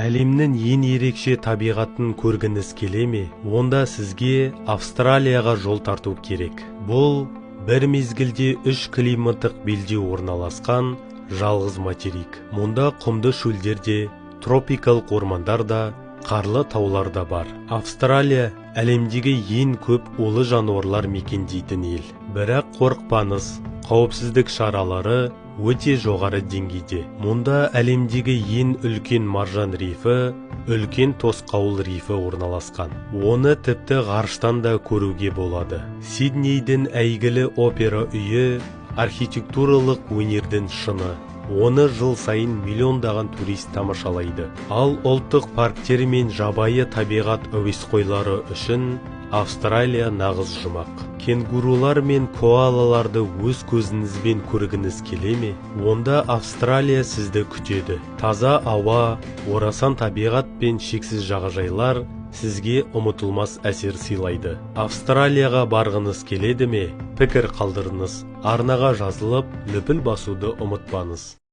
Әлемнің ең ерекше табиғатын көргіңіз келе ме? Онда сізге Австралияға жол тарту керек. Бұл бір мезгілде 3 климаттық белде орналасқан жалғыз материк. Мұнда құмды шөлдерде, тропикалық ормандар да, қарлы таулар да бар. Австралия әлемдегі ең көп улы жануарлар мекендейтін ел. Бірақ қорықпаңыз, қауіпсіздік шаралары өте жоғары деңгейде. Мұнда әлемдегі ең үлкен маржан рифі, үлкен тосқауыл рифі орналасқан. Оны тіпті ғарыштан да көруге болады. Сиднейдің әйгілі опера үйі архитектуралық өнердің шыңы. Оны жыл сайын миллиондаған турист тамашалайды. Ал ұлттық парктері мен жабайы табиғат әуесқойлары үшін Австралия нағыз жұмақ. Кенгурулар мен коалаларды өз көзіңізбен көргіңіз келе ме? Онда Австралия сізді күтеді. Таза ауа, орасан табиғат пен шексіз жағажайлар сізге ұмытылмас әсер сыйлайды. Австралияға барғыңыз келеді ме? Пікір қалдырыңыз. Арнаға жазылып, лүпіл басуды ұмытпаңыз.